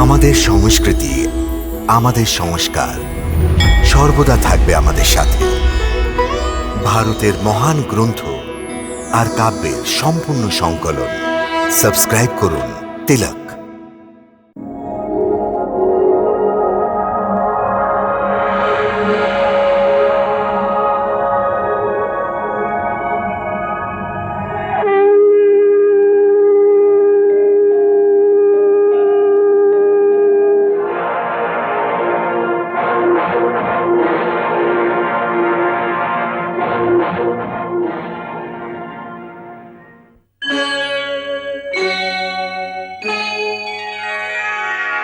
আমাদের সংস্কৃতি, আমাদের সংস্কার সর্বদা থাকবে আমাদের সাথে। ভারতের মহান গ্রন্থ আর কাব্যের সম্পূর্ণ সংকলন। সাবস্ক্রাইব করুন তিলক।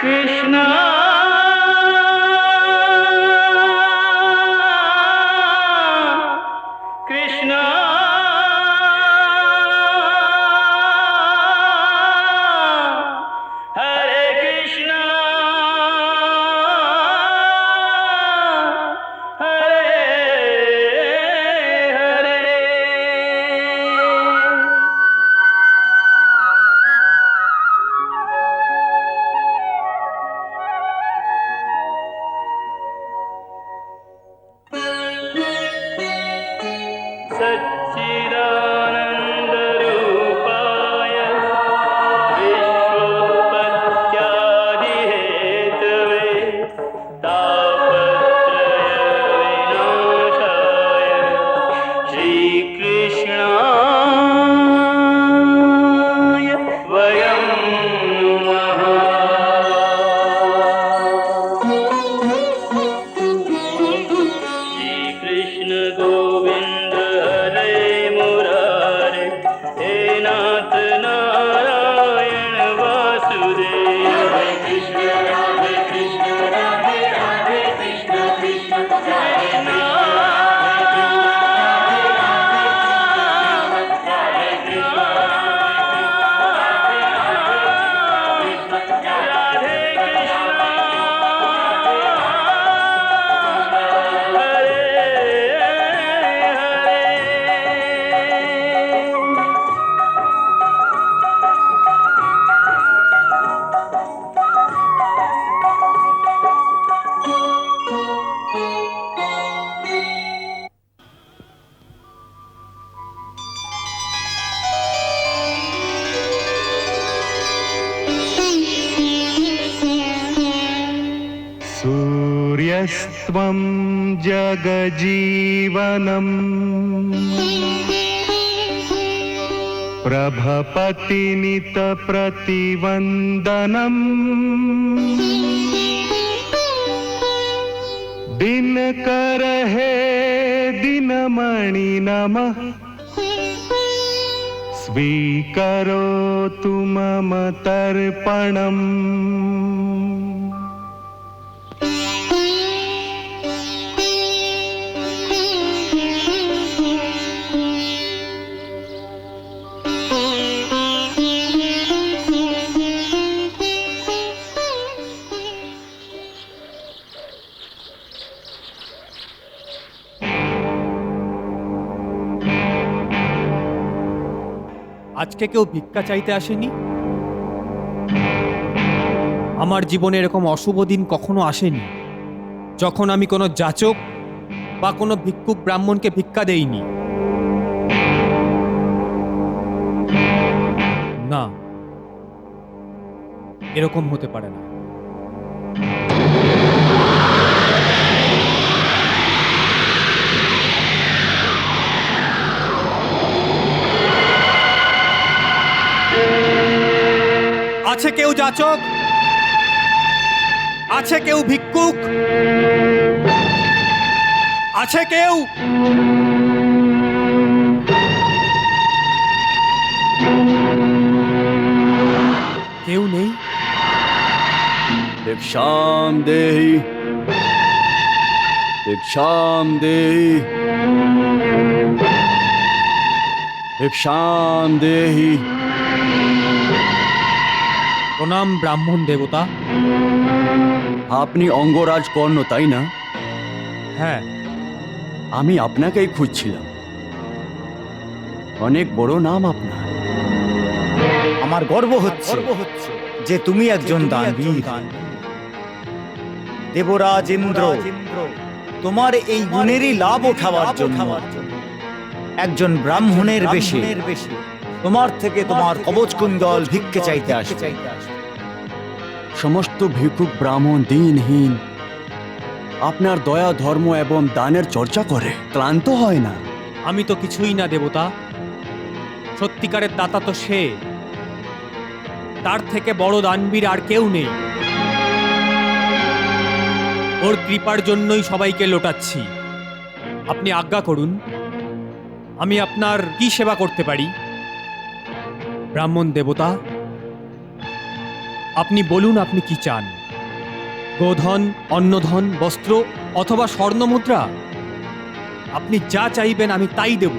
Krishna Krishna Hare Krishna Hare Hare सच्चिदानन्दरूपाय विश्वोत्पत्त्यादिहेतवे तापत्रयविनाशाय श्रीकृष्णाय वयं नमः। श्रीकृष्ण गोविन्द हरे मुरारे हे नाथ नारायण वासुदेव। हरे कृष्ण राधे राधे कृष्ण कृष्ण हरे सूर्यस्त्वं जगजीवनम् प्रभपतिनितप्रतिवन्दनम् दिनकर हे दिनमणि नमः स्वीकरोतु मम तर्पणम्। আজকে কেউ ভিক্ষা চাইতে আসেনি। আমার জীবনে এরকম অশুভ দিন কখনো আসেনি যখন আমি কোনো যাচক বা কোনো ভিক্ষুক ব্রাহ্মণকে ভিক্ষা দেইনি। না, এরকম হতে পারে না। আছে কেউ যাচক? আছে কেউ ভিক্ষুক? আছে কেউ? কেউ নেই। भिक्षां देहि भिक्षां देहि भिक्षां देहि। প্রণাম ব্রাহ্মণ দেবতা। আপনি অঙ্গরাজ কর্ণ তাই না? হ্যাঁ, আমি আপনাকেই খুঁজছিলাম। অনেক বড় নাম আপনার। আমার গর্ব হচ্ছে যে তুমি একজন দানবীর। দেবরাজ ইন্দ্র তোমার এই গুণেরই লাভ ওঠাবার জন্য একজন ব্রাহ্মণের বেশে তোমার থেকে তোমার কবচকুণ্ডল ভিক্ষে চাইতে আসবে। সমস্ত ভিক্ষুক ব্রাহ্মণ দিনহীন আপনার দয়া ধর্ম এবং দানের চর্চা করে ক্লান্ত হয় না। আমি তো কিছুই না দেবতা, সত্যিকারের দাতা তো সে। তার থেকে বড় দানবীর আর কেউ নেই। ওর কৃপার জন্যই সবাইকে লোটাচ্ছি। আপনি আজ্ঞা করুন, আমি আপনার কি সেবা করতে পারি? ব্রাহ্মণ দেবতা, আপনি বলুন আপনি কি চান? গোধন, অন্নধন, বস্ত্র অথবা স্বর্ণমুদ্রা? আপনি যা চাইবেন আমি তাই দেব।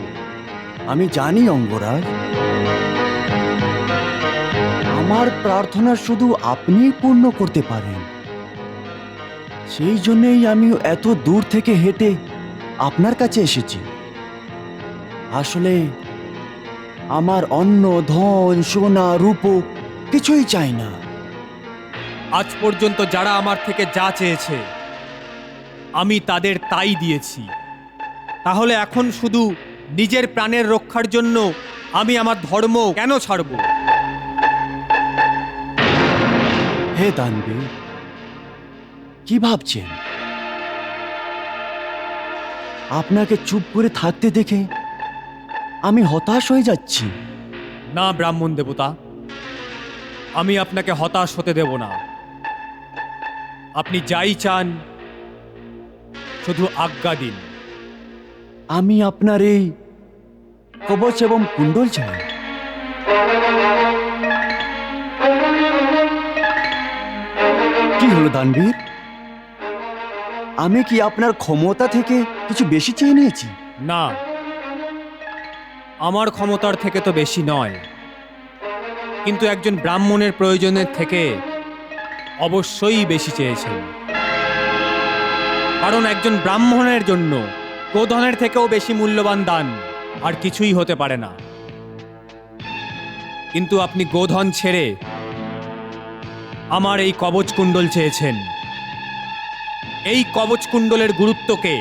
আমি জানি অঙ্গরাজ, আমার প্রার্থনা শুধু আপনিই পূর্ণ করতে পারেন। সেই জন্যই আমি এত দূর থেকে হেঁটে আপনার কাছে এসেছি। আসলে আমার অন্ন, ধন, সোনা, রূপো কিছুই চাই না। আজ পর্যন্ত যারা আমার থেকে যা চেয়েছে আমি তাদের তাই দিয়েছি। তাহলে এখন শুধু নিজের প্রাণের রক্ষার জন্য আমি আমার ধর্ম কেন ছাড়ব? হে দানবীর, কি ভাবছেন? আপনাকে চুপ করে থাকতে দেখে আমি হতাশ হয়ে যাচ্ছি। না ব্রাহ্মণ দেবতা, আমি আপনাকে হতাশ হতে দেব না। আপনি যাই চান শুধু আজ্ঞা দিন। আমি আপনার এই কবচ এবং কুণ্ডল চাই। কি হলো দানবীর? আমি কি আপনার ক্ষমতা থেকে কিছু বেশি চেয়ে নিয়েছি? না, আমার ক্ষমতার থেকে তো বেশি নয়, কিন্তু একজন ব্রাহ্মণের প্রয়োজনের থেকে অবশ্যই বেশি চেয়েছেন। কারণ একজন ব্রাহ্মণের জন্য গোধনের থেকেও বেশি মূল্যবান দান আর কিছুই হতে পারে না। কিন্তু আপনি গোধন ছেড়ে আমার এই কবচ কুণ্ডল চেয়েছেন। এই কবচ কুণ্ডলের গুরুত্বকে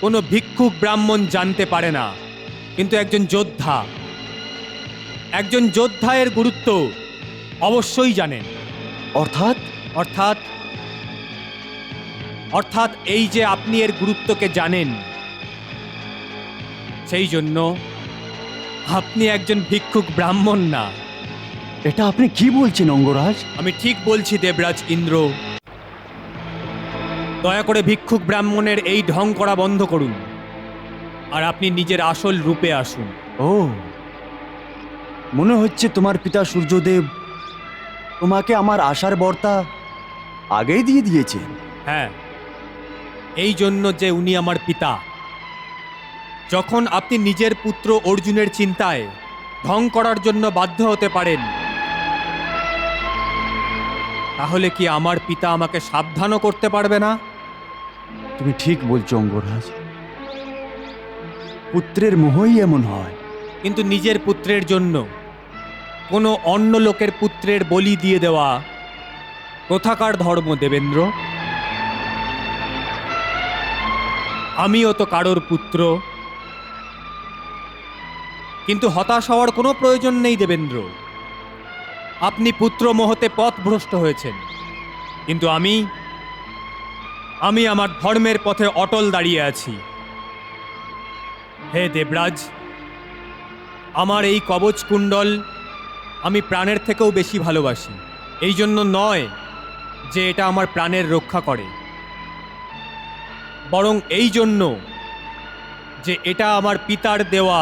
কোনো ভিক্ষুক ব্রাহ্মণ জানতে পারে না, কিন্তু একজন যোদ্ধা এর গুরুত্ব অবশ্যই জানেন। অর্থাৎ অর্থাৎ অর্থাৎ এই যে আপনি এর গুরুত্বকে জানেন, সেই জন্য আপনি একজন ভিক্ষুক ব্রাহ্মণ না। এটা আপনি কি বলছেন অঙ্গরাজ? আমি ঠিক বলছি দেবরাজ ইন্দ্র। দয়া করে ভিক্ষুক ব্রাহ্মণের এই ঢং করা বন্ধ করুন, আর আপনি নিজের আসল রূপে আসুন। ও, মনে হচ্ছে তোমার পিতা সূর্যদেব তোমাকে আমার আশার বার্তা আগেই দিয়ে দিয়েছেন। হ্যাঁ, এই জন্য যে উনি আমার পিতা। যখন আপনি নিজের পুত্র অর্জুনের চিন্তায় ঢং করার জন্য বাধ্য হতে পারেন, তাহলে কি আমার পিতা আমাকে সাবধানও করতে পারবে না? তুমি ঠিক বলছো অঙ্গরাজ, পুত্রের মোহই এমন হয়। কিন্তু নিজের পুত্রের জন্য কোনো অন্য লোকের পুত্রের বলি দিয়ে দেওয়া কোথাকার ধর্ম দেবেন্দ্র? আমিও তো কারোর পুত্র। কিন্তু হতাশ হওয়ার কোনো প্রয়োজন নেই দেবেন্দ্র। আপনি পুত্র মোহতে পথভ্রষ্ট হয়েছেন, কিন্তু আমি আমার ধর্মের পথে অটল দাঁড়িয়ে আছি। হে দেবরাজ, আমার এই কবচ কুণ্ডল আমি প্রাণের থেকেও বেশি ভালোবাসি। এই জন্য নয় যে এটা আমার প্রাণের রক্ষা করে, বরং এই জন্য যে এটা আমার পিতার দেওয়া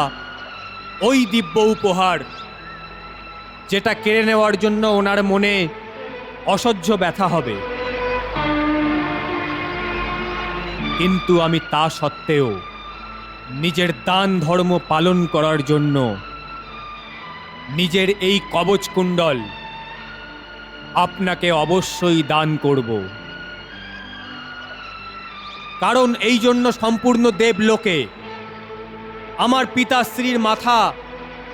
ওই দিব্য উপহার, যেটা কেড়ে নেওয়ার জন্য ওনার মনে অসহ্য ব্যথা হবে। কিন্তু আমি তা সত্ত্বেও নিজের দান ধর্ম পালন করার জন্য নিজের এই কবচ কুণ্ডল আপনাকে অবশ্যই দান করব। কারণ এই জন্য সম্পূর্ণ দেবলোকে আমার পিতাশ্রীর মাথা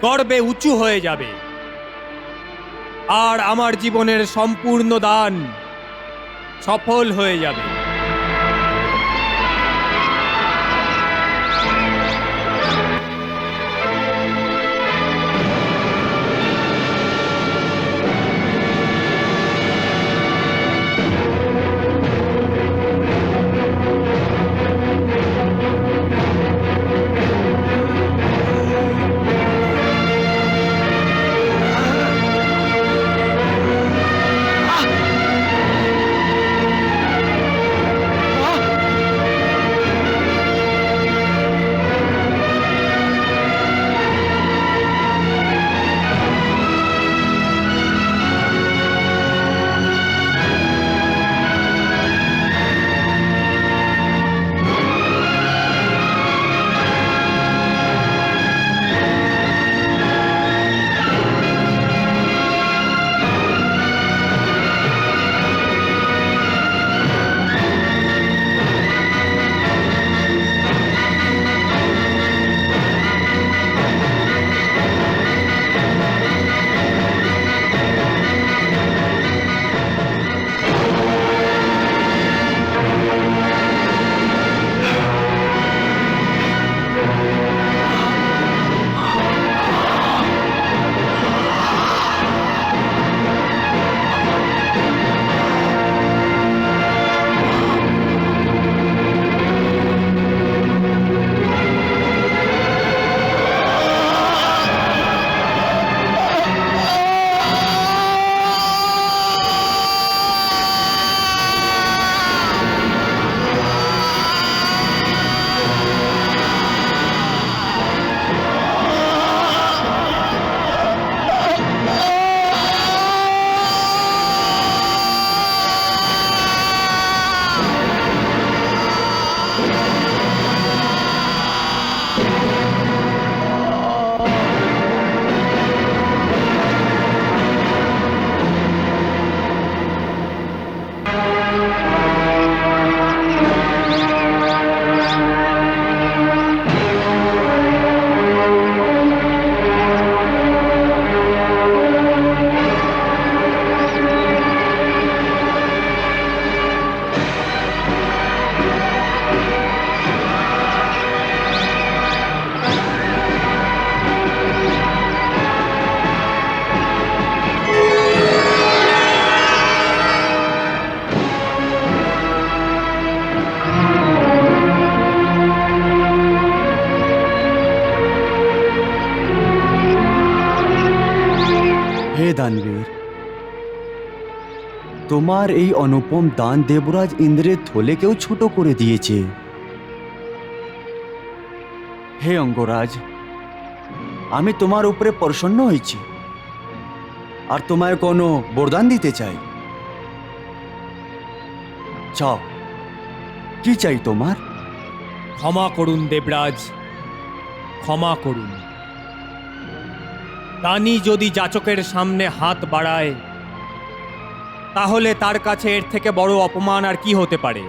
গর্বে উঁচু হয়ে যাবে। আর আমার জীবনের সম্পূর্ণ দান সফল হয়ে যাবে। হে দানবীর, তোমার এই অনুপম দান দেবরাজ ইন্দ্রের থলেকেও ছোট করে দিয়েছে। হে অঙ্গরাজ, আমি তোমার উপরে প্রসন্ন হয়েছি আর তোমায় কোনো বরদান দিতে চাই। চাও, কি চাই তোমার? ক্ষমা করুন দেবরাজ, ক্ষমা করুন। দানি যদি যাচকের সামনে হাত বাড়ায়, তাহলে তার কাছে এর থেকে বড় অপমান আর কি হতে পারে?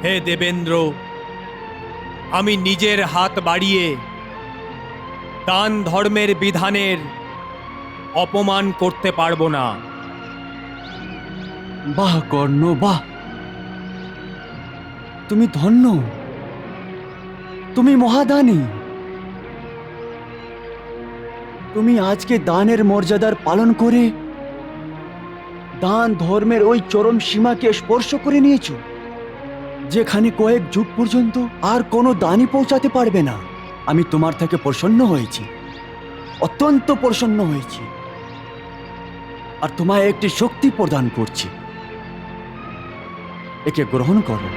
হে দেবেন্দ্র, আমি নিজের হাত বাড়িয়ে দান ধর্মের বিধানের অপমান করতে পারবো না। বাহ কর্ণ, বাহ! তুমি ধন্য, তুমি মহাদানী। তুমি আজকে দানের মর্যাদার পালন করে দান ধর্মের ওই চরম সীমাকে স্পর্শ করে নিয়েছো, যেখানে কয়েক যুগ পর্যন্ত আর কোনো দানই পৌঁছাতে পারবে না। আমি তোমার থেকে প্রসন্ন হয়েছি, অত্যন্ত প্রসন্ন হয়েছি, আর তোমায় একটি শক্তি প্রদান করছি। একে গ্রহণ করো।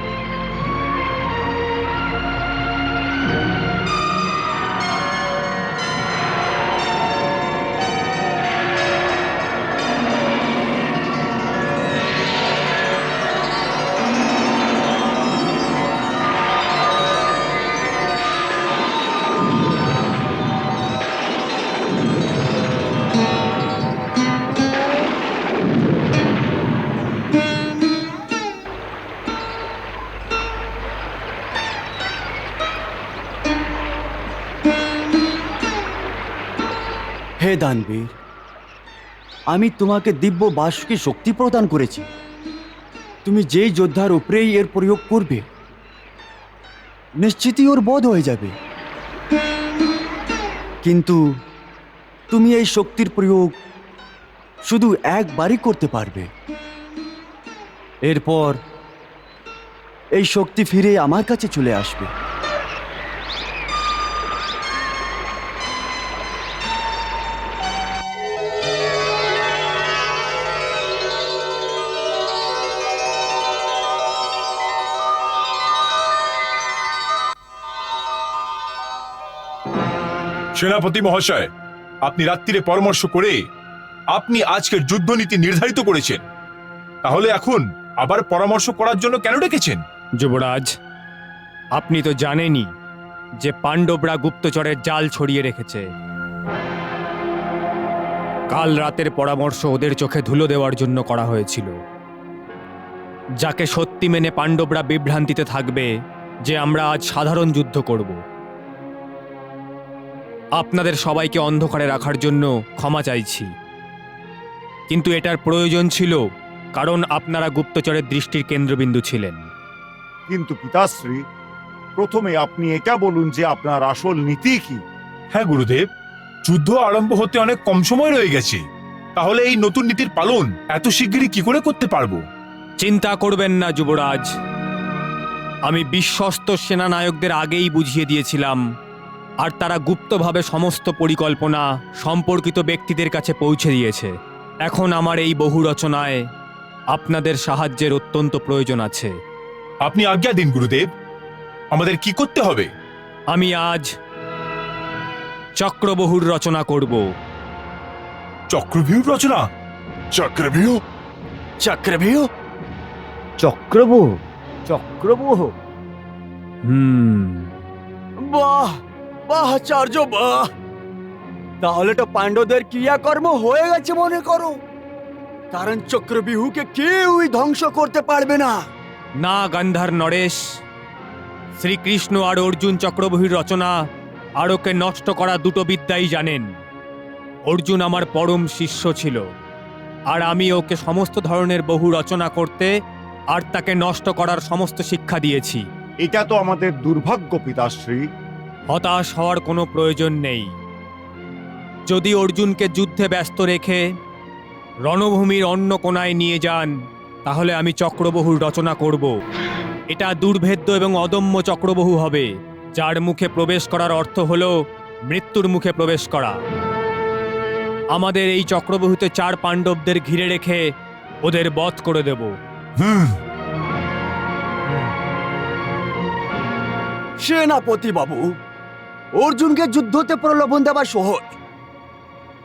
হে দানবীর, আমি তোমাকে দিব্য বাসুকি শক্তি প্রদান করেছি। তুমি যেই যোদ্ধার উপরেই এর প্রয়োগ করবে, নিশ্চিতই ওর বধ হয়ে যাবে। কিন্তু তুমি এই শক্তির প্রয়োগ শুধু একবারই করতে পারবে। এরপর এই শক্তি ফিরে আমার কাছে চলে আসবে। সেনাপতি মহাশয়, আপনি রাত্রিরে পরামর্শ করে আপনি আজকের যুদ্ধনীতি নির্ধারিত করেছেন, তাহলে এখন আবার পরামর্শ করার জন্য কেন ডেকেছেন? যুবরাজ, আপনি তো জানেনই যে পাণ্ডবরা গুপ্তচরের জাল ছড়িয়ে রেখেছে। কাল রাতের পরামর্শ ওদের চোখে ধুলো দেওয়ার জন্য করা হয়েছিল, যাকে সত্যি মেনে পাণ্ডবরা বিভ্রান্তিতে থাকবে যে আমরা আজ সাধারণ যুদ্ধ করব। আপনাদের সবাইকে অন্ধকারে রাখার জন্য ক্ষমা চাইছি, কিন্তু এটার প্রয়োজন ছিল, কারণ আপনারা গুপ্তচরের দৃষ্টির কেন্দ্রবিন্দু ছিলেন। কিন্তু পিতাশ্রী, প্রথমে আপনি এটা বলুন যে আপনার আসল নীতি কি? হ্যাঁ গুরুদেব, যুদ্ধ আরম্ভ হতে অনেক কম সময় রয়ে গেছে, তাহলে এই নতুন নীতির পালন এত শিগগিরই কি করে করতে পারবো? চিন্তা করবেন না যুবরাজ, আমি বিশ্বস্ত সেনানায়কদের আগেই বুঝিয়ে দিয়েছিলাম, আর তারা গুপ্তভাবে সমস্ত পরিকল্পনা সম্পর্কিত ব্যক্তিদের কাছে পৌঁছে দিয়েছে। এখন আমার এই বহু রচনায় আপনাদের সাহায্যের অত্যন্ত প্রয়োজন আছে। আপনি আজ্ঞা দিন গুরুদেব, আমাদের কি করতে হবে? আমি আজ চক্রবহুর রচনা করব। চক্রভিউর রচনা? চক্রভিউ? চক্রভিউ? চক্রব্যূহ? চক্রব্যূহ? বাহ বাহ আচার্য, বাহ! তাহলে তো পাণ্ডবদের ক্রিয়াকর্ম হয়ে গেছে মনে করো, কারণ চক্রবিহুকে কেউই ধ্বংস করতে পারবে না। না গান্ধার নরেশ, শ্রীকৃষ্ণ আর অর্জুন চক্রবহুর রচনা আর ওকে নষ্ট করা দুটো বিদ্যাই জানেন। অর্জুন আমার পরম শিষ্য ছিল, আর আমি ওকে সমস্ত ধরনের বহু রচনা করতে আর তাকে নষ্ট করার সমস্ত শিক্ষা দিয়েছি। এটা তো আমাদের দুর্ভাগ্য পিতাশ্রী। হতাশ হওয়ার কোনো প্রয়োজন নেই। যদি অর্জুনকে যুদ্ধে ব্যস্ত রেখে রণভূমির অন্য কোণায় নিয়ে যান, তাহলে আমি চক্রবহুর রচনা করব। এটা দুর্ভেদ্য এবং অদম্য চক্রবহু হবে, যার মুখে প্রবেশ করার অর্থ হল মৃত্যুর মুখে প্রবেশ করা। আমাদের এই চক্রবহুতে 4 পাণ্ডবদের ঘিরে রেখে ওদের বধ করে দেব। সেনাপতি বাবু, অর্জুনকে যুদ্ধতে প্রলোভন দেওয়া সহজ,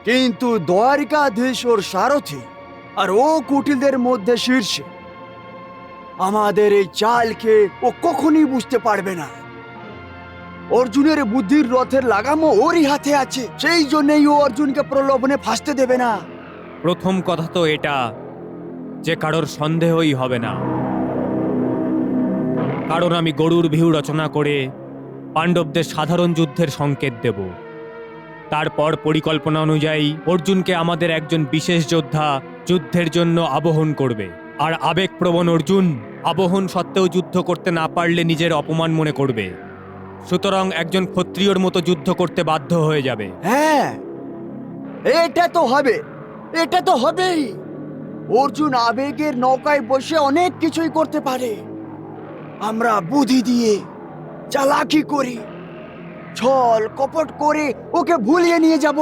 কিন্তু দ্বারিকাধীশ ওর সারথি আর ও কুটিলদের মধ্যে শীর্ষে। আমাদের এই চালকে ও কখনই বুঝতে পারবে না। অর্জুনের বুদ্ধির রথের লাগামও ওরই হাতে আছে, সেই জন্যই ও অর্জুনকে প্রলোভনে ফাঁসতে দেবে না। প্রথম কথা তো এটা যে কারোর সন্দেহই হবে না, কারণ আমি গরুর ভিউ রচনা করে পাণ্ডবদের সাধারণ যুদ্ধের সংকেত দেব। তারপর পরিকল্পনা অনুযায়ী অর্জুনকে আমাদের একজন বিশেষ যোদ্ধা যুদ্ধের জন্য আবহন করবে, আর আবেগপ্রবণ অর্জুন আবহন সত্ত্বেও যুদ্ধ করতে না পারলে নিজের অপমান মনে করবে। সুতরাং একজন ক্ষত্রিয়র মতো যুদ্ধ করতে বাধ্য হয়ে যাবে। হ্যাঁ, এটা তো হবে, এটা তো হবেই। অর্জুন আবেগের নৌকায় বসে অনেক কিছুই করতে পারে। আমরা বুদ্ধি দিয়ে চালাকি করি, ছল কপট করে ওকে ভুলিয়ে নিয়ে যাব।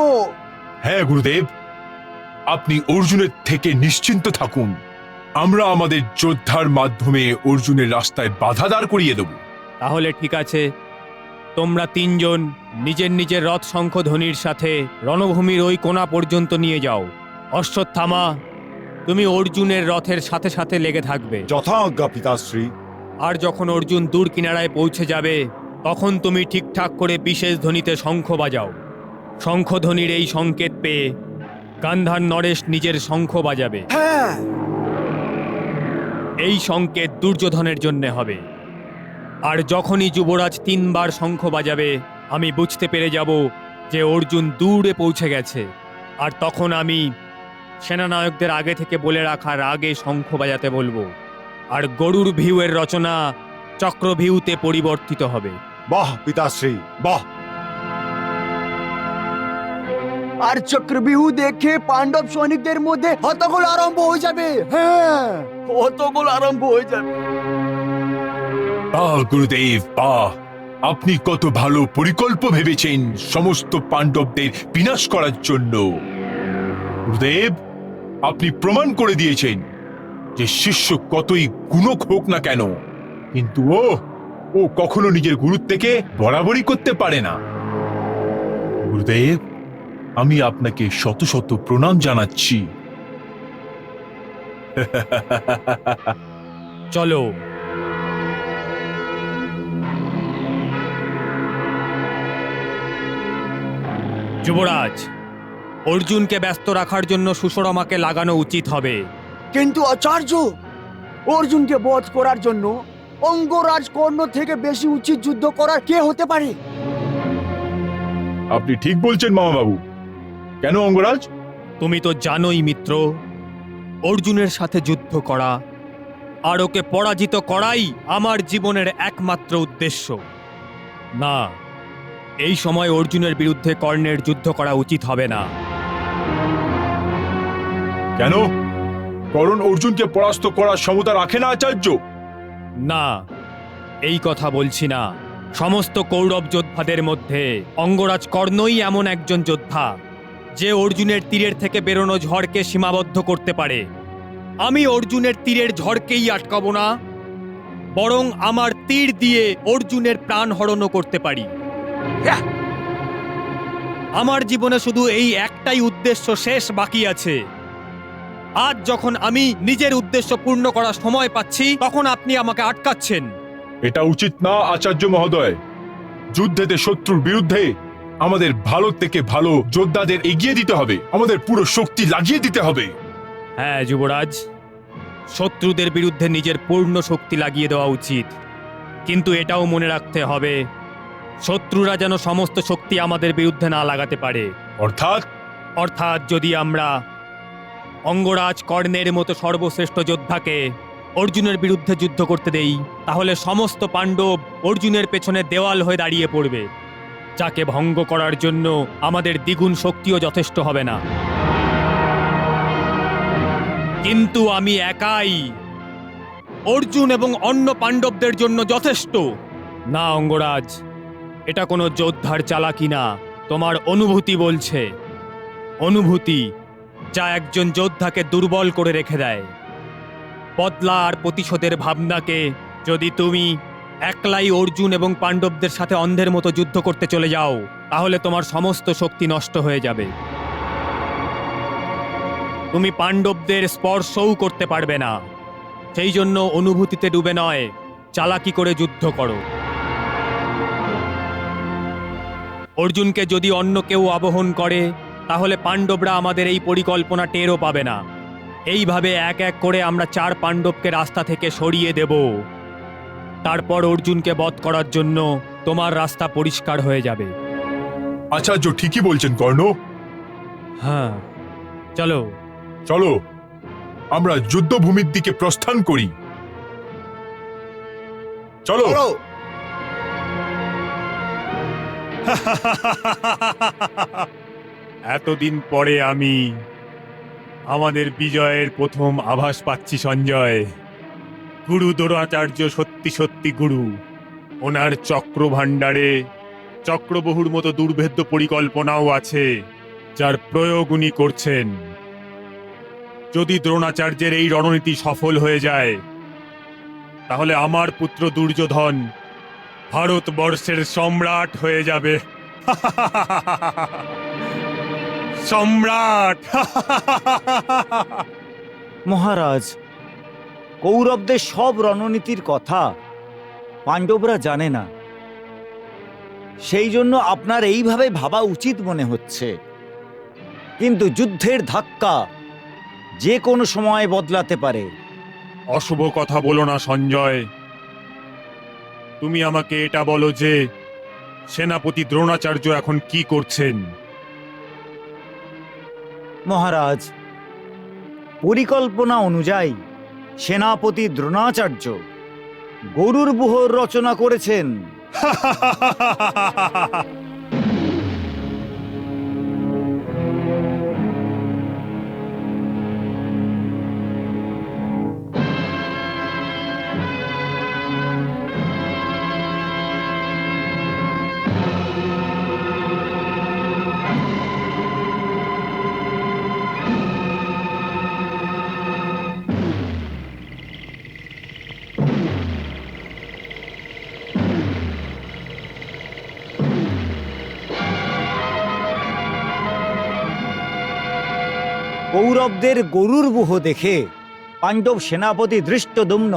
হ্যাঁ গুরুদেব, আপনি অর্জুনের থেকে নিশ্চিন্ত থাকুন, আমরা আমাদের যোদ্ধার মাধ্যমে অর্জুনের রাস্তায় বাধা দাঁড় করিয়ে দেব। তাহলে ঠিক আছে, তোমরা 3 জন নিজের নিজের রথ শঙ্খধ্বনির সাথে রণভূমির ওই কোণা পর্যন্ত নিয়ে যাও। অশ্বত্থামা, তুমি অর্জুনের রথের সাথে সাথে লেগে থাকবে। যথাজ্ঞা পিতাশ্রী। আর যখন অর্জুন দূর কিনারায় পৌঁছে যাবে, তখন তুমি ঠিকঠাক করে বিশেষ ধ্বনিতে শঙ্খ বাজাও। শঙ্খধ্বনির এই সংকেত পেয়ে গান্ধার নরেশ নিজের শঙ্খ বাজাবে। হ্যাঁ, এই সংকেত দুর্যোধনের জন্য হবে। আর যখনই যুবরাজ 3 বার শঙ্খ বাজাবে, আমি বুঝতে পেরে যাব যে অর্জুন দূরে পৌঁছে গেছে, আর তখন আমি সেনানায়কদের আগে থেকে বলে রাখার আগে শঙ্খ বাজাতে বলবো, আর গরুর ভিউয়ের রচনা চক্রভিউতে পরিবর্তিত হবে। বাহ পিতাশ্রী, বাহ। আর চক্রবিহু দেখে পাণ্ডব সৈনিকদের মধ্যে হট্টগোল আরম্ভ হয়ে যাবে। হ্যাঁ, হট্টগোল আরম্ভ হয়ে যাবে। বাহ গুরুদেব, বাহ! আপনি কত ভালো পরিকল্প ভেবেছেন সমস্ত পাণ্ডবদের বিনাশ করার জন্য। গুরুদেব, আপনি প্রমাণ করে দিয়েছেন যে শিষ্য কতই গুণক হোক না কেন, কিন্তু ও কখনো নিজের গুরুর থেকে বরাবরই করতে পারে না। গুরুদেব, আমি আপনাকে শত শত প্রণাম জানাচ্ছি। চলো। যুবরাজ, অর্জুনকে ব্যস্ত রাখার জন্য সুশর্মাকে লাগানো উচিত হবে। কিন্তু আচার্য, অর্জুনকে বধ করার জন্য অঙ্গরাজ কর্ণ থেকে বেশি উচিত যুদ্ধ করার কে হতে পারে? আপনি ঠিক বলছেন মামাবাবু। কেন অঙ্গরাজ? তুমি তো জানোই মিত্র, অর্জুনের সাথে যুদ্ধ করা আর ওকে পরাজিত করাই আমার জীবনের একমাত্র উদ্দেশ্য। না, এই সময় অর্জুনের বিরুদ্ধে কর্ণের যুদ্ধ করা উচিত হবে না। কেন? কর্ণ অর্জুনকে পরাস্ত করার ক্ষমতা রাখে না আচার্য? না, এই কথা বলছি না। সমস্ত কৌরব যোদ্ধাদের মধ্যে অঙ্গরাজ কর্ণই এমন একজন যোদ্ধা যে অর্জুনের তীরের থেকে বেরোনো ঝড়কে সীমাবদ্ধ করতে পারে। আমি অর্জুনের তীরের ঝড়কেই আটকাবো না, বরং আমার তীর দিয়ে অর্জুনের প্রাণ হরণও করতে পারি। আমার জীবনে শুধু এই একটাই উদ্দেশ্য শেষ বাকি আছে। আজ যখন আমি নিজের উদ্দেশ্য পূর্ণ করার সময় পাচ্ছি, তখন আপনি আমাকে আটকাচ্ছেন। এটা উচিত না আচার্য মহোদয়। যুদ্ধেতে শত্রুর বিরুদ্ধে আমাদের ভালো থেকে ভালো যোদ্ধাদের এগিয়ে দিতে হবে, আমাদের পুরো শক্তি লাগিয়ে দিতে হবে। হ্যাঁ যুবরাজ, শত্রুদের বিরুদ্ধে নিজের পূর্ণ শক্তি লাগিয়ে দেওয়া উচিত, কিন্তু এটাও মনে রাখতে হবে শত্রুরা যেন সমস্ত শক্তি আমাদের বিরুদ্ধে না লাগাতে পারে। অর্থাৎ যদি আমরা অঙ্গরাজ কর্ণের মতো সর্বশ্রেষ্ঠ যোদ্ধাকে অর্জুনের বিরুদ্ধে যুদ্ধ করতে দেই, তাহলে সমস্ত পাণ্ডব অর্জুনের পেছনে দেওয়াল হয়ে দাঁড়িয়ে পড়বে, যাকে ভঙ্গ করার জন্য আমাদের দ্বিগুণ শক্তিও যথেষ্ট হবে না। কিন্তু আমি একাই অর্জুন এবং অন্য পাণ্ডবদের জন্য যথেষ্ট। না অঙ্গরাজ, এটা কোনো যোদ্ধার চালাকি না, তোমার অনুভূতি বলছে। অনুভূতি যা একজন যোদ্ধাকে দুর্বল করে রেখে দেয়। বদলা আর প্রতিশোধের ভাবনাকে যদি তুমি একলাই অর্জুন এবং পাণ্ডবদের সাথে অন্ধের মতো যুদ্ধ করতে চলে যাও, তাহলে তোমার সমস্ত শক্তি নষ্ট হয়ে যাবে। তুমি পাণ্ডবদের স্পর্শও করতে পারবে না। সেই জন্য অনুভূতিতে ডুবে নয়, চালাকি করে যুদ্ধ করো। অর্জুনকে যদি অন্য কেউ আবহন করে, তাহলে পাণ্ডবরা আমাদের এই পরিকল্পনা টেরও পাবে না। এইভাবে এক এক করে আমরা 4 পাণ্ডবকে রাস্তা থেকে সরিয়ে দেব। তারপর অর্জুনকে বধ করার জন্য তোমার রাস্তা পরিষ্কার হয়ে যাবে। আচার্য ঠিকই বলছেন কর্ণ। হ্যাঁ, চলো চলো আমরা যুদ্ধভূমির দিকে প্রস্থান করি। চলো। এতদিন পরে আমি আমাদের বিজয়ের প্রথম আভাস পাচ্ছি সঞ্জয়। গুরু দ্রোণাচার্য সত্যি সত্যি গুরু। ওনার চক্র ভাণ্ডারে চক্রবহুর মতো দুর্ভেদ্য পরিকল্পনাও আছে, যার প্রয়োগ উনি করছেন। যদি দ্রোণাচার্যের এই রণনীতি সফল হয়ে যায়, তাহলে আমার পুত্র দুর্যোধন ভারতবর্ষের সম্রাট হয়ে যাবে। সম্রাট। মহারাজ, কৌরবদের সব রণনীতির কথা পাণ্ডবরা জানে না, সেই জন্য আপনার এইভাবে ভাবা উচিত মনে হচ্ছে। কিন্তু যুদ্ধের ধাক্কা যে কোনো সময় বদলাতে পারে। অশুভ কথা বলো না সঞ্জয়। তুমি আমাকে এটা বলো যে সেনাপতি দ্রোণাচার্য এখন কি করছেন? মহারাজ, পরিকল্পনা অনুযায়ী সেনাপতি দ্রোণাচার্য গরুর বুহর রচনা করেছেন। কৌরবদের গরুর বুহ দেখে পাণ্ডব সেনাপতি ধৃষ্টদ্যুম্ন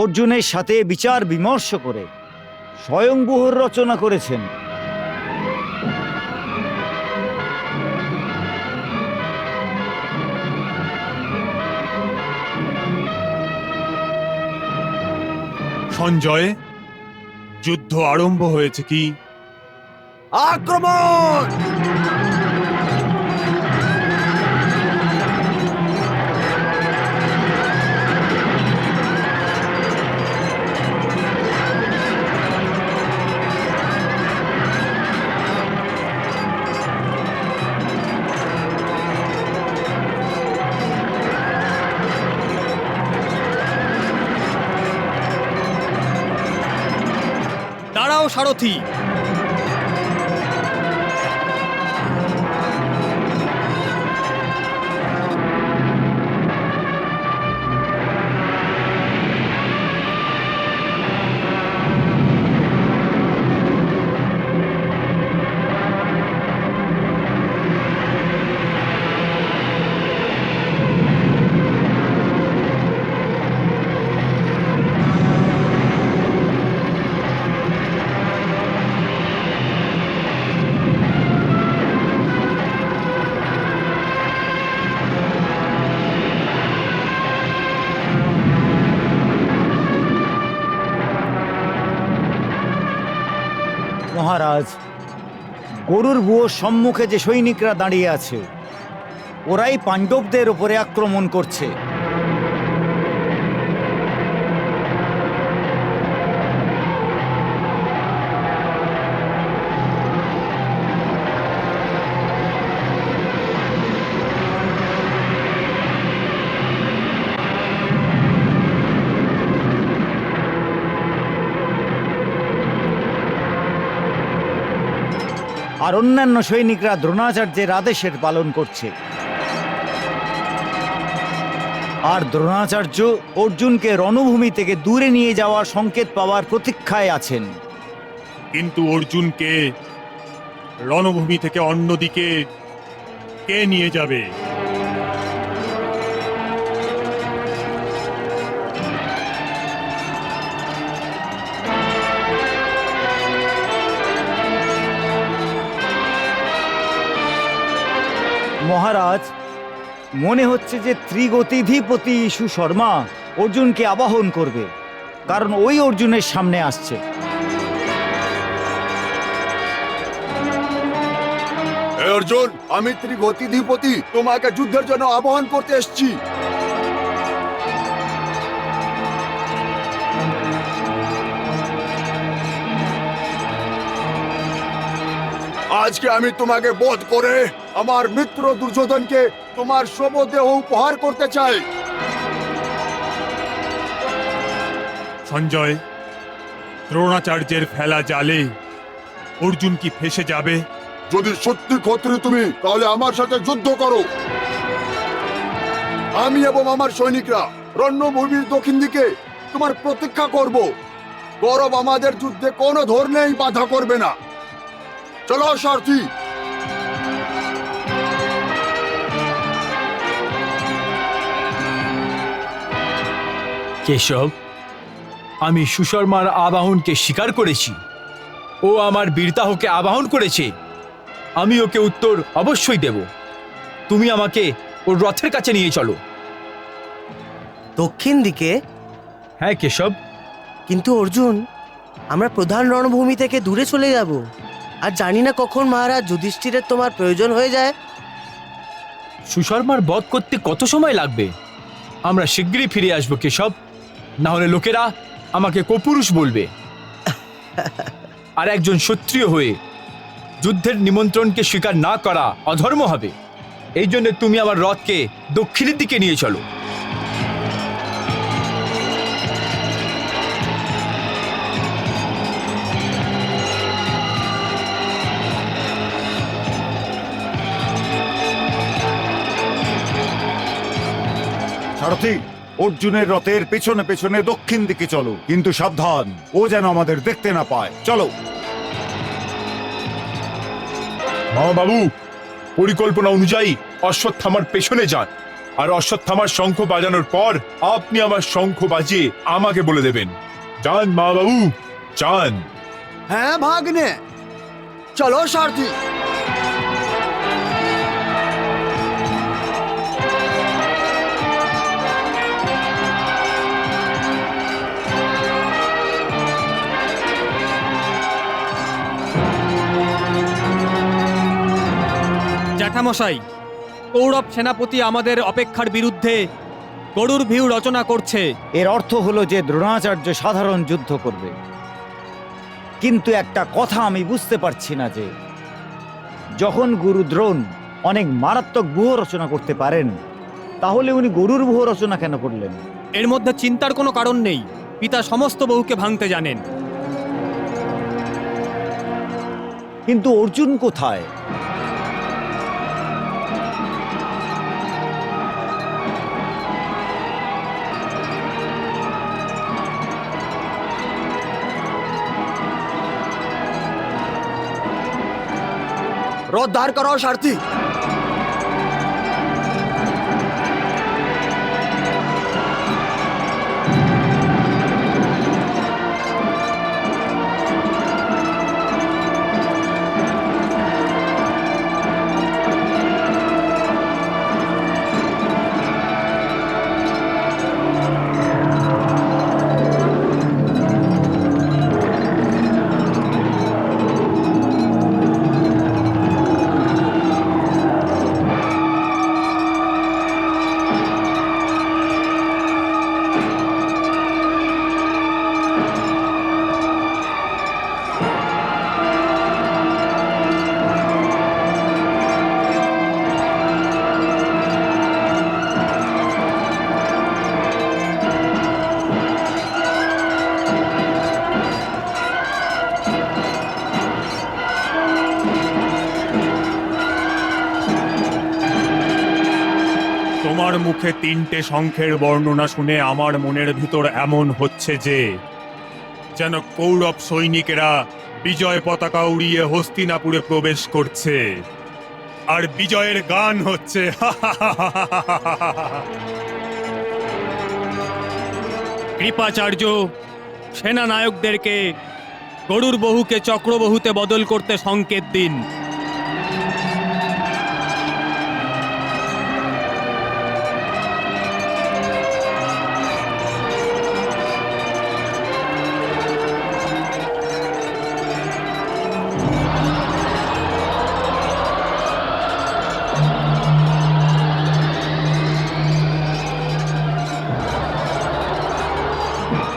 অর্জুনের সাথে বিচার বিমর্শ করে স্বয়ংবুহর রচনা করেছেন। সঞ্জয়, যুদ্ধ আরম্ভ হয়েছে কি? আক্রমণ! দাঁড়াও সারথি! মহারাজ, গরুর বুয়োর সম্মুখে যে সৈনিকরা দাঁড়িয়ে আছে ওরাই পাণ্ডবদের উপরে আক্রমণ করছে। আর অন্যান্য সৈনিকরা দ্রোণাচার্যের আদেশের পালন করছে। আর দ্রোণাচার্য অর্জুনকে রণভূমি থেকে দূরে নিয়ে যাওয়ার সংকেত পাওয়ার প্রতীক্ষায় আছেন। কিন্তু অর্জুনকে রণভূমি থেকে অন্যদিকে কে নিয়ে যাবে? মহারাজ, মনে হচ্ছে যে ত্রিগতিধিপতি সুশর্মা অর্জুনকে আবাহন করবে, কারণ ওই অর্জুনের সামনে আসছে। অর্জুন, আমি ত্রিগতিধিপতি তোমাকে যুদ্ধের জন্য আহ্বান করতে এসেছি। আজকে আমি তোমাকে বধ করে আমার মিত্র দুর্যোধনকে তোমার শবদেহ উপহার করতে চাই। সঞ্জয়, দ্রোণাচার্যের ফেলা জালে অর্জুন কি ফেসে যাবে? যদি সত্যি ক্ষত্রি তুমি, তাহলে আমার সাথে যুদ্ধ করো। আমি এবং আমার সৈনিকরা রণভূমির দক্ষিণ দিকে তোমার প্রতীক্ষা করব। গৌরব আমাদের যুদ্ধে কোনো ধরনেই বাধা করবে না। চলো সারথি। কেশব, আমি সুশর্মার আবাহনকে স্বীকার করেছি। ও আমার বীরতাহকে আবাহন করেছে। আমি ওকে উত্তর অবশ্যই দেব। তুমি আমাকে ওর রথের কাছে নিয়ে চলো। দক্ষিণ দিকে? হ্যাঁ কেশব। কিন্তু অর্জুন, আমরা প্রধান রণভূমি থেকে দূরে চলে যাব, আর জানি না কখন মহারাজ যুধিষ্ঠিরের তোমার প্রয়োজন হয়ে যায়। সুশর্মার বধ করতে কত সময় লাগবে? আমরা শিগগিরই ফিরে আসবো কেশব, না হলে লোকেরা আমাকে কপুরুষ বলবে। আর একজন ক্ষত্রিয় হয়ে যুদ্ধের নিমন্ত্রণকে স্বীকার না করা অধর্ম হবে। এই জন্য তুমি আমার রথকে দক্ষিণের দিকে নিয়ে চলো। সারথি, অর্জুনের রথের পেছনে পেছনে দক্ষিণ দিকে চলো, কিন্তু সাবধান, ও যেন আমাদের দেখতে না পায়। চলো। বাবু, পরিকল্পনা অনুযায়ী অশ্বত্থামার পেছনে যান, আর অশ্বত্থামার শঙ্খ বাজানোর পর আপনি আমার শঙ্খ বাজিয়ে আমাকে বলে দেবেন। যান মা বাবু, যান। হ্যাঁ ভাগ্নে, চলো সারথি। জ্যাঠামশাই, কৌরব সেনাপতি আমাদের অপেক্ষার বিরুদ্ধে গরুর ভিউ রচনা করছে। এর অর্থ হলো যে দ্রোণাচার্য সাধারণ যুদ্ধ করবে। কিন্তু একটা কথা আমি বুঝতে পারছি না, যে যখন গুরু দ্রোণ অনেক মারাত্মক ব্যূহ রচনা করতে পারেন, তাহলে উনি গরুর ব্যূহ রচনা কেন করলেন? এর মধ্যে চিন্তার কোনো কারণ নেই। পিতা সমস্ত বহুকে ভাঙতে জানেন। কিন্তু অর্জুন কোথায়? রথ দাঁড় করাও সারথি। তোমার মুখে 3টে শঙ্খের বর্ণনা শুনে আমার মনের ভিতর এমন হচ্ছে যে যেন কৌরব সৈনিকেরা বিজয় পতাকা উড়িয়ে হস্তিনাপুরে প্রবেশ করছে, আর বিজয়ের গান হচ্ছে। কৃপাচার্য, সেনানায়কদেরকে গরুর বহুকে চক্রবহুতে বদল করতে সংকেত দিন।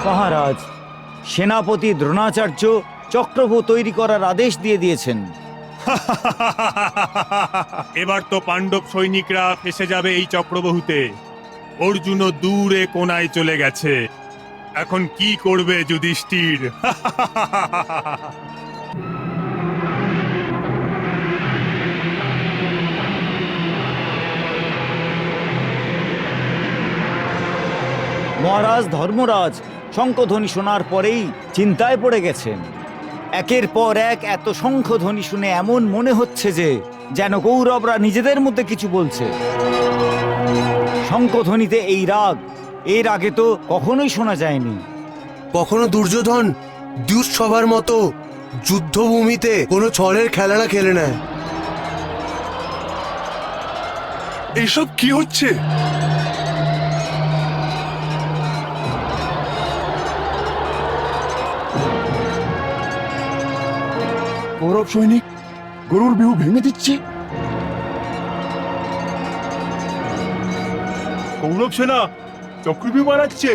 মহারাজ, সেনাপতি দ্রোণাচার্য চক্রব্যূহ তৈরি করার আদেশ দিয়ে দিয়েছেন। এবার তো পাণ্ডব সৈনিকরা ফেসে যাবে এই চক্রবহুতে। অর্জুনও দূরে কোনায় চলে গেছে। এখন কি করবে যুধিষ্ঠির? মহারাজ ধর্মরাজ শঙ্খধ্বনি শোনার পরেই চিন্তায় পড়ে গেছেন। একের পর এক এত শঙ্খধ্বনি শুনে এমন মনে হচ্ছে যে যেন কৌরবরা নিজেদের মধ্যে কিছু বলছে। শঙ্খধ্বনিতে এই রাগ, এর আগে তো কখনোই শোনা যায়নি। কখনো দুর্যোধন দুঃসভার মতো যুদ্ধভূমিতে কোনো ছলের খেলা খেলে নেয়। এসব কি হচ্ছে? কৌরব সৈনিক গরুর বিহু ভেঙে দিচ্ছে। কৌরব সেনা চক্রবি মারাচ্ছে।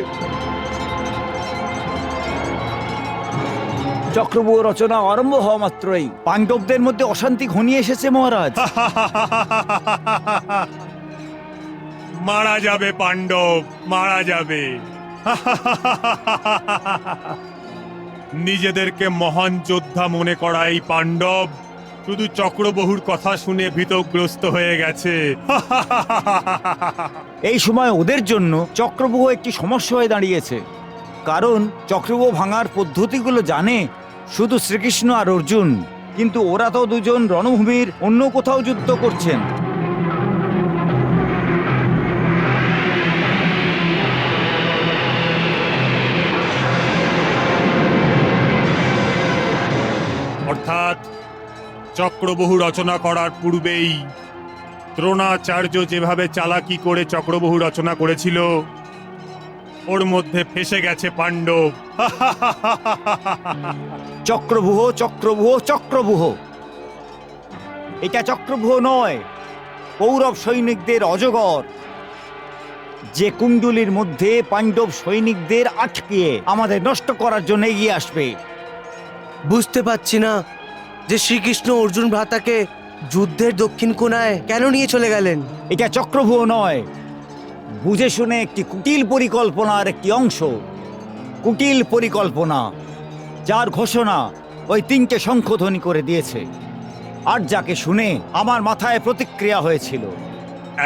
চক্রব্যূহ রচনা আরম্ভ হওয়া মাত্রই পাণ্ডবদের মধ্যে অশান্তি ঘনিয়ে এসেছে মহারাজ। মারা যাবে পাণ্ডব, মারা যাবে। নিজেদেরকে মহান যোদ্ধা মনে করা এই পাণ্ডব শুধু চক্রবহুর কথা শুনে ভীতগ্রস্ত হয়ে গেছে। এই সময় ওদের জন্য চক্রব্যূহ একটি সমস্যা হয়ে দাঁড়িয়েছে, কারণ চক্রব্যূহ ভাঙার পদ্ধতিগুলো জানে শুধু শ্রীকৃষ্ণ আর অর্জুন, কিন্তু ওরা তো দুজন রণভূমির অন্য কোথাও যুদ্ধ করছেন। অর্থাৎ চক্রবহু রচনা করার পূর্বেই দ্রোণাচার্য যেভাবে চালাকি করে চক্রবহু রচনা করেছিল, ওর মধ্যে ফেসে গেছে পাণ্ডব। চক্রব্যূহ চক্রব্যূহ চক্রব্যূহ, এটা চক্রব্যূহ নয়, কৌরব সৈনিকদের অজগর, যে কুণ্ডলীর মধ্যে পাণ্ডব সৈনিকদের আটকিয়ে আমাদের নষ্ট করার জন্য এগিয়ে আসবে। বুঝতে পারছি না যে শ্রীকৃষ্ণ অর্জুন ভ্রাতাকে যুদ্ধের দক্ষিণ কোণায় কেন নিয়ে চলে গেলেন। এটা চক্রব্যূহ নয়, বুঝে শুনে একটি কুটিল পরিকল্পনার একটি অংশ। কুটিল পরিকল্পনা, যার ঘোষণা ওই তিনটে শঙ্খধ্বনি করে দিয়েছে, আর যাকে শুনে আমার মাথায় প্রতিক্রিয়া হয়েছিল।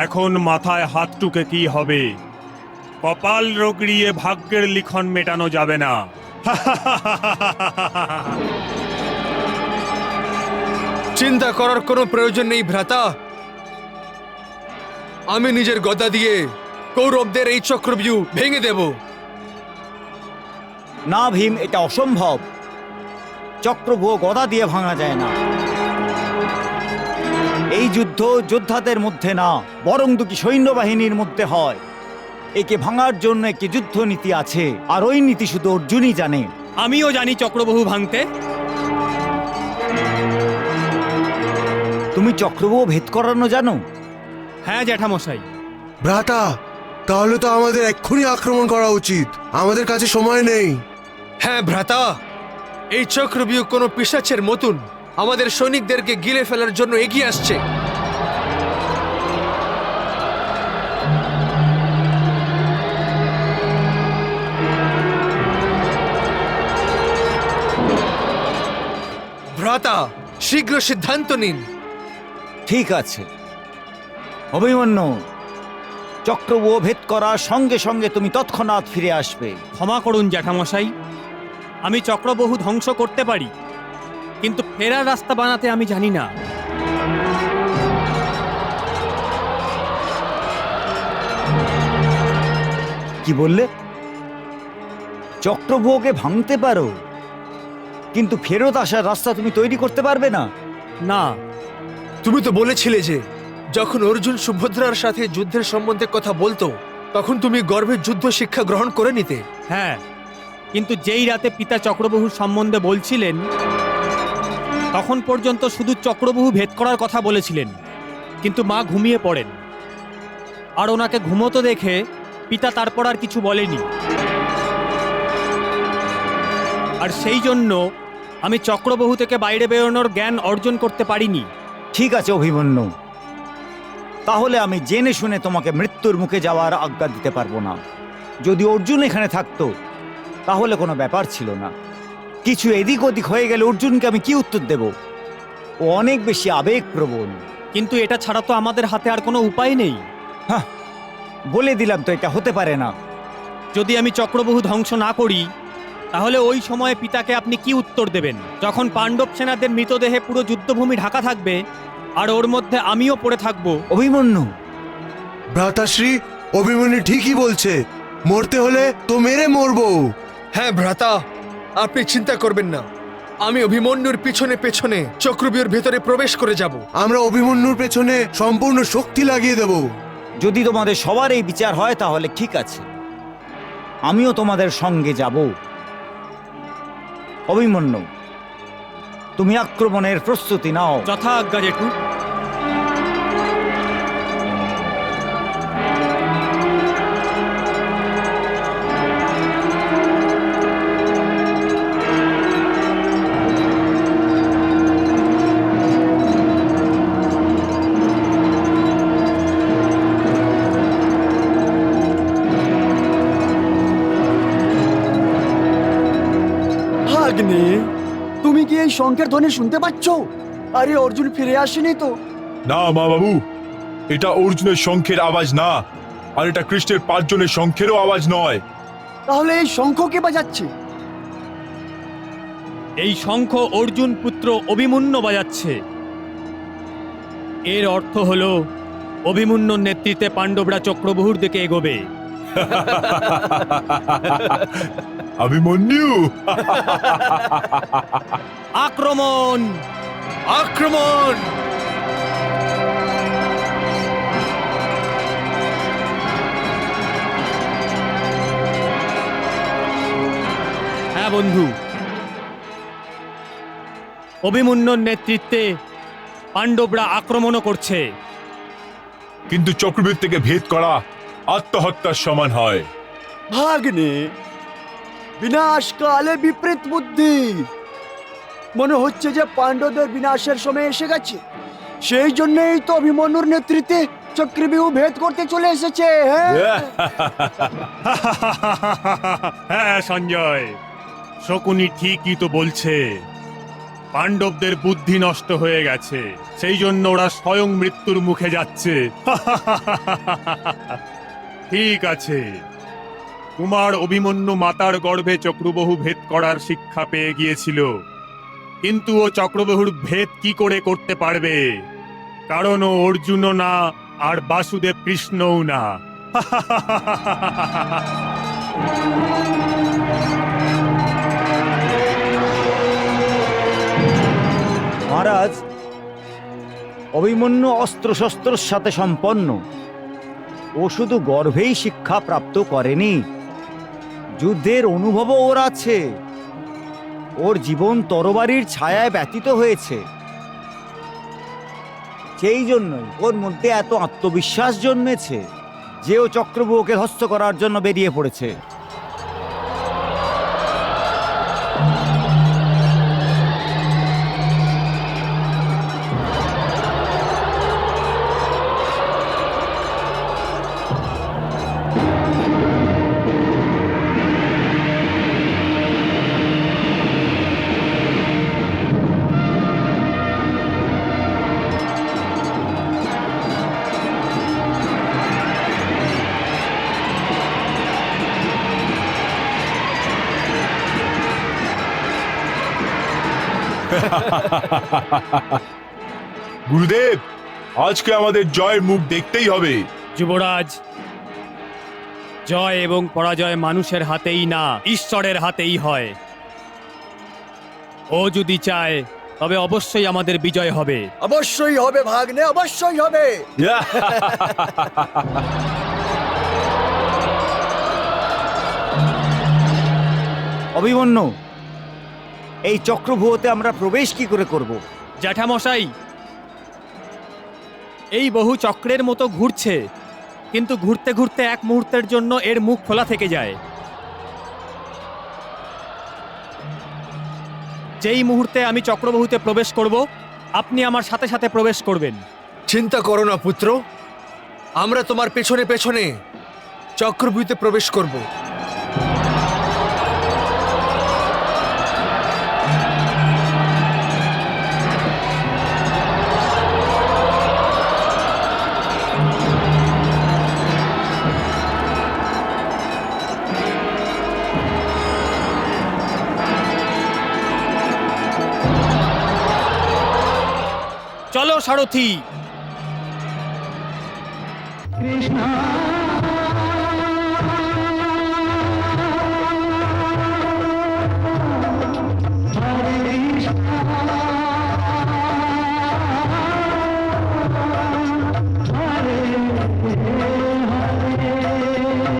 এখন মাথায় হাত টুকে কি হবে? কপাল রগড়িয়ে ভাগ্যের লিখন মেটানো যাবে না। চিন্তা করার কোনো প্রয়োজন নেই ভ্রাতা। আমি নিজের গদা দিয়ে কৌরবদের এই চক্রব্যূহ ভেঙে দেব। না ভীম, এটা অসম্ভব। চক্রব্যূহ গদা দিয়ে ভাঙা যায় না। এই যুদ্ধ যোদ্ধাদের মধ্যে না, বরং দুটি সৈন্যবাহিনীর মধ্যে হয়। একে ভাঙার জন্য একটি যুদ্ধ নীতি আছে, আর ওই নীতি শুধু অর্জুনই জানে। আমিও জানি চক্রবহু ভাঙতে। তুমি চক্রব্যূহ ভেদ করানো জানো? হ্যাঁ জ্যাঠামশাই। ভ্রাতা, তাহলে তো আমাদের এক্ষুনি আক্রমণ করা উচিত। আমাদের কাছে সময় নেই। হ্যাঁ ভ্রাতা, এই চক্রব্যূহ কোনো পিশাচের মতন আমাদের সৈনিকদেরকে গিলে ফেলার জন্য এগিয়ে আসছে। ভ্রাতা, শীঘ্র সিদ্ধান্ত নিন। ঠিক আছে অভিমন্যু, চক্রব্যূহ ভেদ করার সঙ্গে সঙ্গে তুমি তৎক্ষণাৎ ফিরে আসবে। ক্ষমা করুন জ্যাঠামশাই, আমি চক্রবহু ধ্বংস করতে পারি, কিন্তু ফেরার রাস্তা বানাতে আমি জানি না। কি বললে? চক্রব্যূহকে ভাঙতে পারো, কিন্তু ফেরত আসার রাস্তা তুমি তৈরি করতে পারবে না? না। তুমি তো বলেছিলে যে যখন অর্জুন সুভদ্রার সাথে যুদ্ধের সম্বন্ধে কথা বলতো, তখন তুমি গর্ভের যুদ্ধ শিক্ষা গ্রহণ করে নিতে। হ্যাঁ, কিন্তু যেই রাতে পিতা চক্রবহুর সম্বন্ধে বলছিলেন, তখন পর্যন্ত শুধু চক্রবহু ভেদ করার কথা বলেছিলেন, কিন্তু মা ঘুমিয়ে পড়েন। আর ওনাকে ঘুমোতে দেখে পিতা তারপর আর কিছু বলেনি। আর সেই জন্য আমি চক্রবহু থেকে বাইরে বেরোনোর জ্ঞান অর্জন করতে পারিনি। ঠিক আছে অভিমন্যু, তাহলে আমি জেনে শুনে তোমাকে মৃত্যুর মুখে যাওয়ার আজ্ঞা দিতে পারবো না। যদি অর্জুন এখানে থাকতো তাহলে কোনো ব্যাপার ছিল না। কিছু এদিক ওদিক হয়ে গেলে অর্জুনকে আমি কি উত্তর দেব? ও অনেক বেশি আবেগপ্রবণ। কিন্তু এটা ছাড়া তো আমাদের হাতে আর কোনো উপায় নেই। হ্যাঁ, বলে দিলাম তো, এটা হতে পারে না। যদি আমি চক্রবহু ধ্বংস না করি, তাহলে ওই সময়ে পিতাকে আপনি কি উত্তর দেবেন, যখন পাণ্ডব সেনাদের মৃতদেহে পুরো যুদ্ধভূমি ঢাকা থাকবে আর ওর মধ্যে আমিও পড়ে থাকবো? অভিমন্যু, ভ্রাতাশ্রী, অভিমন্যু ঠিকই বলছে। মরতে হলে তো মেরে মরবো। হ্যাঁ ভ্রাতা, আপনি চিন্তা করবেন না। আমি অভিমন্যুর পিছনে পেছনে চক্রব্যূহের ভেতরে প্রবেশ করে যাব। আমরা অভিমন্যুর পেছনে সম্পূর্ণ শক্তি লাগিয়ে দেব। যদি তোমাদের সবার এই বিচার হয় তাহলে ঠিক আছে, আমিও তোমাদের সঙ্গে যাব। অভিমন্যু, তুমি আক্রমণের প্রস্তুতি নাও। যথা আজ্ঞা জেঠু। ভাগ্নে, তুমি কি এই শঙ্খের ধ্বনি শুনতে পাচ্ছ? আরে অর্জুন ফিরে আসেনি তো? না মা বাবু, এটা অর্জুনের শঙ্খের আওয়াজ না, আর এটা কৃষ্ণের 5 জনের শঙ্খেরও আওয়াজ নয়। তাহলে এই শঙ্খ কে বাজাচ্ছে? এই শঙ্খ অর্জুন পুত্র অভিমন্যু বাজাচ্ছে। এর অর্থ হলো অভিমন্যুর নেতৃত্বে পাণ্ডবরা চক্রবহুর দিকে এগোবে। অভিমন্যু! আক্রমণ! আক্রমণ! হ্যাঁ বন্ধু, অভিমন্যুর নেতৃত্বে পাণ্ডবরা আক্রমণও করছে। কিন্তু চক্রবৃত্তিকে ভেদ করা আত্মহত্যার সমান হয়। ভাগ্নে, বিনাশকালে বিপরীত বুদ্ধি। মনে হচ্ছে যে পাণ্ডবদের বিনাশের সময় এসে গেছে। সেই জন্যই তো অভিমন্যুর নেতৃত্বে চক্রব্যূহ ভেদ করতে চলে এসেছে। হ্যাঁ সঞ্জয়, শকুনি ঠিকই তো বলছে। পাণ্ডবদের বুদ্ধি নষ্ট হয়ে গেছে, সেই জন্য ওরা স্বয়ং মৃত্যুর মুখে যাচ্ছে। ঠিক আছে, কুমার অভিমন্যু মাতার গর্ভে চক্রবাহু ভেদ করার শিক্ষা পেয়ে গিয়েছিল, কিন্তু ও চক্রবাহুর ভেদ কি করে করতে পারবে? কারণ ও অর্জুনও না, আর বাসুদেব কৃষ্ণও না। মহারাজ, অভিমন্যু অস্ত্রশস্ত্রের সাথে সম্পন্ন। ও শুধু গর্ভেই শিক্ষা প্রাপ্ত করেনি, যুদ্ধের অনুভবও ওর আছে। ওর জীবন তরবারির ছায়ায় ব্যতীত হয়েছে। সেই জন্যই ওর মধ্যে এত আত্মবিশ্বাস জন্মেছে যে ও চক্রব্যূহকে ধ্বস্ত করার জন্য বেরিয়ে পড়েছে। গুরুদেব, আজকে আমাদের জয়ের মুখ দেখতেই হবে। যুবরাজ, জয় এবং পরাজয় মানুষের হাতেই না, ঈশ্বরের হাতেই হয়। ও যদি চায় তবে অবশ্যই আমাদের বিজয় হবে। অবশ্যই হবে ভাগ্নে, অবশ্যই হবে। অভিমন্যু, এই চক্রব্যূহতে আমরা প্রবেশ কি করে করব? জ্যাঠামশাই, এই বহু চক্রের মতো ঘুরছে, কিন্তু ঘুরতে ঘুরতে এক মুহূর্তের জন্য এর মুখ খোলা থেকে যায়। যেই মুহূর্তে আমি চক্রবাহুতে প্রবেশ করব, আপনি আমার সাথে সাথে প্রবেশ করবেন। চিন্তা করো না পুত্র, আমরা তোমার পেছনে পেছনে চক্রব্যূহতে প্রবেশ করব। চলো সারথি। কৃষ্ণ